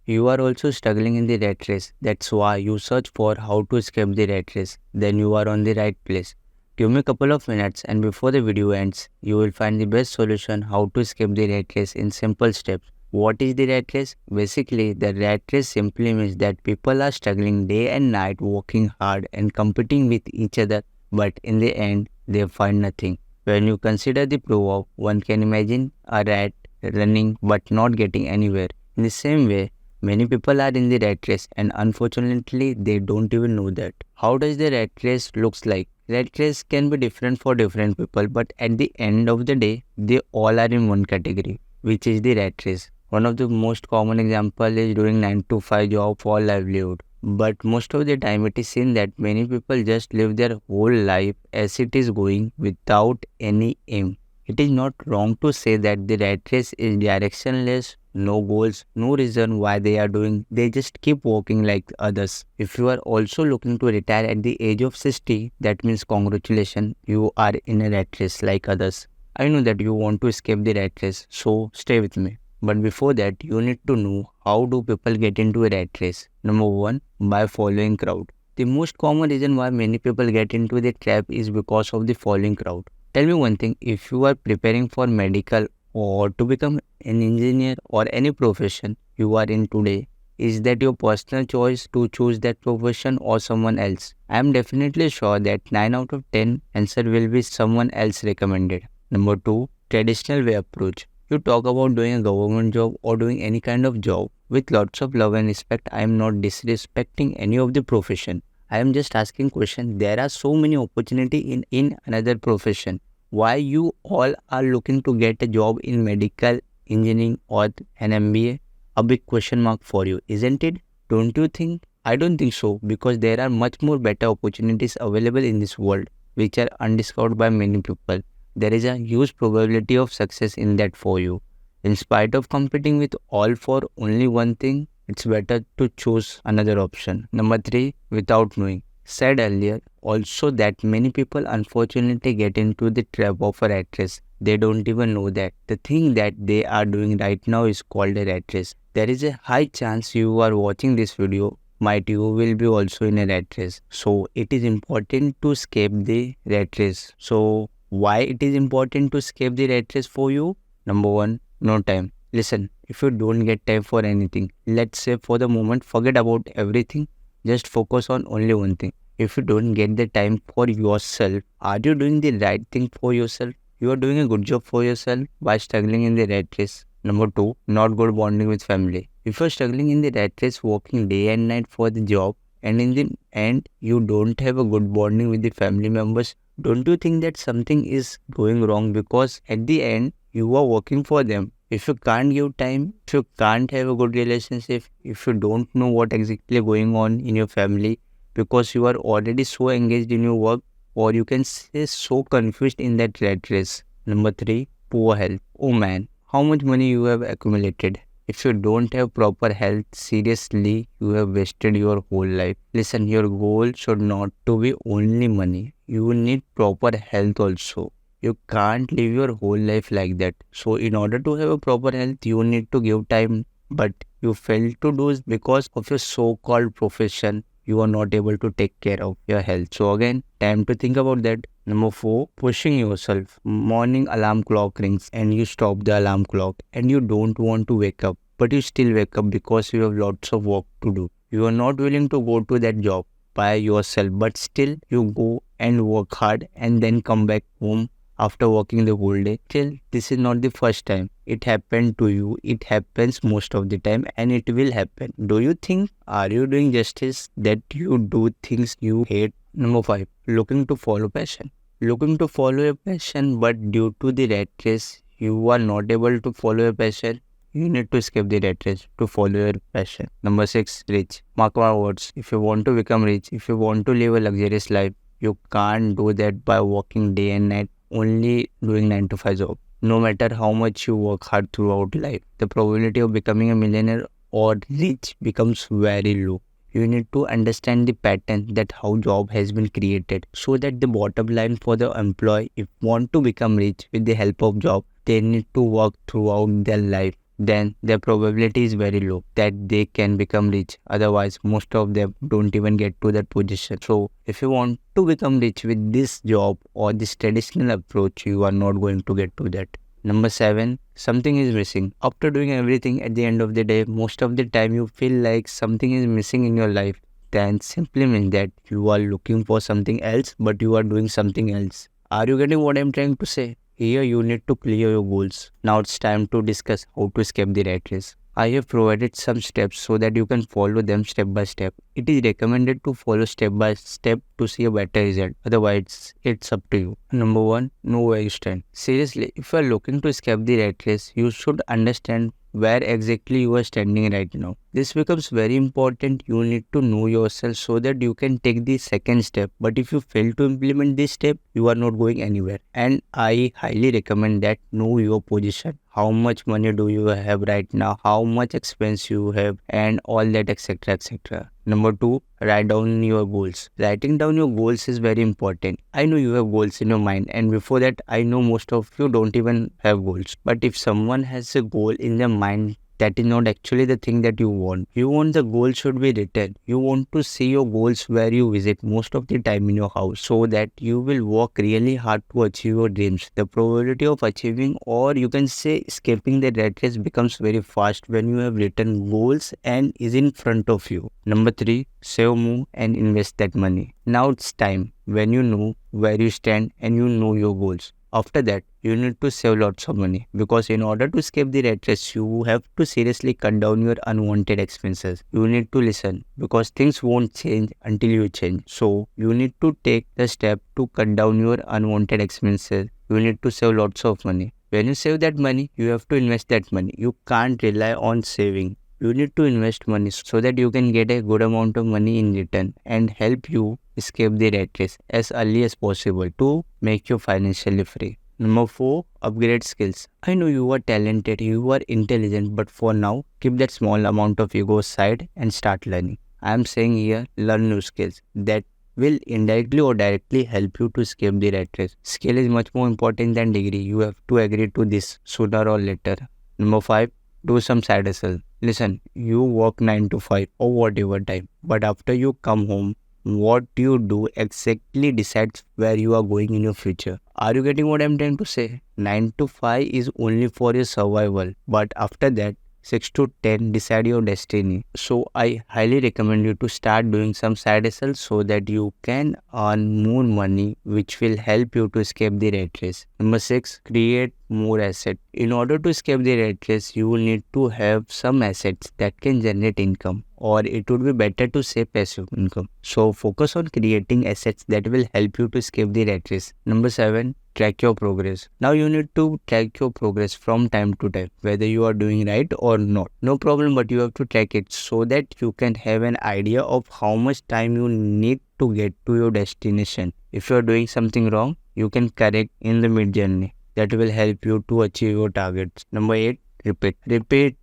You are also struggling in the rat race. That's why you search for how to escape the rat race. Then you are on the right place. Give me a couple of minutes and before the video ends, you will find the best solution how to escape the rat race in simple steps. What is the rat race? Basically, the rat race simply means that people are struggling day and night, working hard and competing with each other, but in the end, they find nothing. When you consider the proof, one can imagine a rat running but not getting anywhere. In the same way, many people are in the rat race and unfortunately they don't even know that. How does the rat race looks like? Rat race can be different for different people, but at the end of the day, they all are in one category, which is the rat race. One of the most common example is doing 9 to 5 job for livelihood. But most of the time it is seen that many people just live their whole life as it is going without any aim. It is not wrong to say that the rat race is directionless, no goals, no reason why they are doing. They just keep walking like others. If you are also looking to retire at the age of 60, that means congratulations, you are in a rat race like others. I know that you want to escape the rat race, so stay with me. But before that, you need to know how do people get into a rat race. Number one, by following crowd. The most common reason why many people get into the trap is because of the following crowd. Tell me one thing, if you are preparing for medical or to become an engineer or any profession you are in today, is that your personal choice to choose that profession or someone else? I am definitely sure that 9 out of 10 answer will be someone else recommended. Number 2, traditional way approach. You talk about doing a government job or doing any kind of job with lots of love and respect. I am not disrespecting any of the profession. I am just asking question. There are so many opportunity in another profession. Why you all are looking to get a job in medical, engineering or an MBA? A big question mark for you, isn't it? Don't you think? I don't think so because there are much more better opportunities available in this world which are undiscovered by many people. There is a huge probability of success in that for you. In spite of competing with all for only one thing, it's better to choose another option. Number 3, without knowing. Said earlier also that many people unfortunately get into the trap of a rat race. They don't even know that the thing that they are doing right now is called a rat race. There is a high chance you are watching this video might you will be also in a rat race. So it is important to escape the rat race. So why it is important to escape the rat race for you? Number 1, no time. Listen, if you don't get time for anything, let's say for the moment forget about everything, just focus on only one thing. If you don't get the time for yourself, are you doing the right thing for yourself? You are doing a good job for yourself by struggling in the rat race. Number 2, not good bonding with family. If you are struggling in the rat race, working day and night for the job, and in the end you don't have a good bonding with the family members, don't you think that something is going wrong? Because at the end you are working for them. If you can't give time, if you can't have a good relationship, if you don't know what exactly going on in your family because you are already so engaged in your work, or you can say so confused in that rat race. Number 3, poor health. Oh man, how much money you have accumulated? If you don't have proper health, seriously, you have wasted your whole life. Listen, your goal should not to be only money. You need proper health also. You can't live your whole life like that. So in order to have a proper health, you need to give time. But you fail to do it because of your so-called profession. You are not able to take care of your health. So again, time to think about that. Number 4, pushing yourself. Morning alarm clock rings and you stop the alarm clock and you don't want to wake up. But you still wake up because you have lots of work to do. You are not willing to go to that job by yourself, but still you go and work hard and then come back home after working the whole day. Still, this is not the first time it happened to you. It happens most of the time and it will happen. Do you think, are you doing justice that you do things you hate? Number 5, looking to follow passion. Looking to follow your passion, but due to the rat race, you are not able to follow your passion. You need to escape the rat race to follow your passion. Number 6, rich. Mark my words, if you want to become rich, if you want to live a luxurious life, you can't do that by working day and night, only doing 9 to 5 job. No matter how much you work hard throughout life, the probability of becoming a millionaire or rich becomes very low. You need to understand the pattern that how job has been created, so that the bottom line for the employee, if want to become rich with the help of job, they need to work throughout their life. then their probability is very low that they can become rich. Otherwise, most of them don't even get to that position. So, if you want to become rich with this job or this traditional approach, you are not going to get to that. Number 7, something is missing. After doing everything at the end of the day, most of the time you feel like something is missing in your life. Then simply means that you are looking for something else, but you are doing something else. Are you getting what I'm trying to say? Here you need to clear your goals. Now it's time to discuss how to escape the rat race. I have provided some steps so that you can follow them step by step. It is recommended to follow step by step to see a better result. Otherwise, it's up to you. Number 1, know where you stand. Seriously, if you are looking to escape the rat race, you should understand where exactly you are standing right now. This becomes very important. You need to know yourself so that you can take the second step. But if you fail to implement this step, you are not going anywhere. And I highly recommend that know your position. How much money do you have right now? How much expense you have, and all that, etc. etc. Number 2, write down your goals. Writing down your goals is very important. I know you have goals in your mind, and before that, I know most of you don't even have goals. But if someone has a goal in their mind, that is not actually the thing that you want. You want the goal should be written. You want to see your goals where you visit most of the time in your house, so that you will work really hard to achieve your dreams. The probability of achieving, or you can say escaping the rat race, becomes very fast when you have written goals and is in front of you. Number 3, save, move and invest that money. Now it's time when you know where you stand and you know your goals. After that, you need to save lots of money, because in order to escape the rat race, you have to seriously cut down your unwanted expenses. You need to listen, because things won't change until you change. So you need to take the step to cut down your unwanted expenses. You need to save lots of money. When you save that money, you have to invest that money. You can't rely on saving. You need to invest money so that you can get a good amount of money in return and help you escape the rat race as early as possible to make you financially free. Number 4, upgrade skills. I know you are talented, you are intelligent, but for now, keep that small amount of ego aside and start learning. I am saying here, learn new skills that will indirectly or directly help you to escape the rat race. Skill is much more important than degree. You have to agree to this sooner or later. Number 5, do some side hustle. Listen, you work 9 to 5 or whatever time, but after you come home, what you do exactly decides where you are going in your future. Are you getting what I'm trying to say? 9 to 5 is only for your survival, but after that, 6 to 10 decide your destiny. So I highly recommend you to start doing some side hustle so that you can earn more money, which will help you to escape the rat race. Number 6, create more assets. In order to escape the rat race, you will need to have some assets that can generate income, or it would be better to say passive income. So focus on creating assets that will help you to escape the rat race. Number 7, track your progress. Now you need to track your progress from time to time, whether you are doing right or not. No problem, but you have to track it so that you can have an idea of how much time you need to get to your destination. If you are doing something wrong, you can correct in the mid journey. That will help you to achieve your targets. Number 8, repeat. Repeat.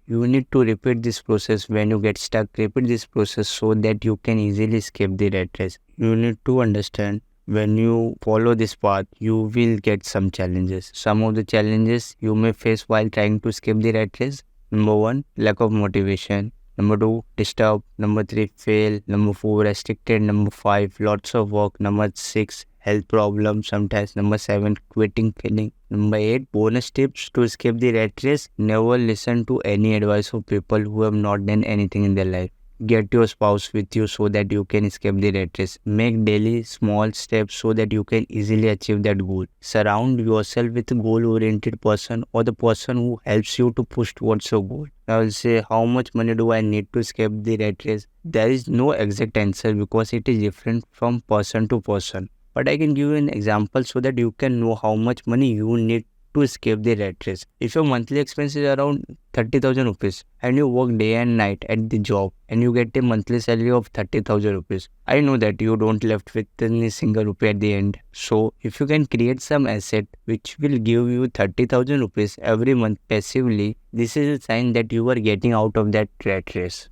You need to repeat this process when you get stuck. Repeat this process so that you can easily escape the rat race. You need to understand, when you follow this path, you will get some challenges. Some of the challenges you may face while trying to escape the rat race. Number 1, lack of motivation. Number 2, disturb. Number 3, fail. Number 4, restricted. Number 5, lots of work. Number 6, health problems sometimes. Number 7, quitting feeling. Number 8, bonus tips to escape the rat race. Never listen to any advice of people who have not done anything in their life. Get your spouse with you so that you can escape the rat race. Make daily small steps so that you can easily achieve that goal. Surround yourself with a goal-oriented person, or the person who helps you to push towards your goal. I will say, how much money do I need to escape the rat race? There is no exact answer, because it is different from person to person. But I can give you an example so that you can know how much money you need to escape the rat race. If your monthly expense is around 30,000 rupees and you work day and night at the job and you get a monthly salary of 30,000 rupees, I know that you don't left with any single rupee at the end. So if you can create some asset which will give you 30,000 rupees every month passively, this is a sign that you are getting out of that rat race.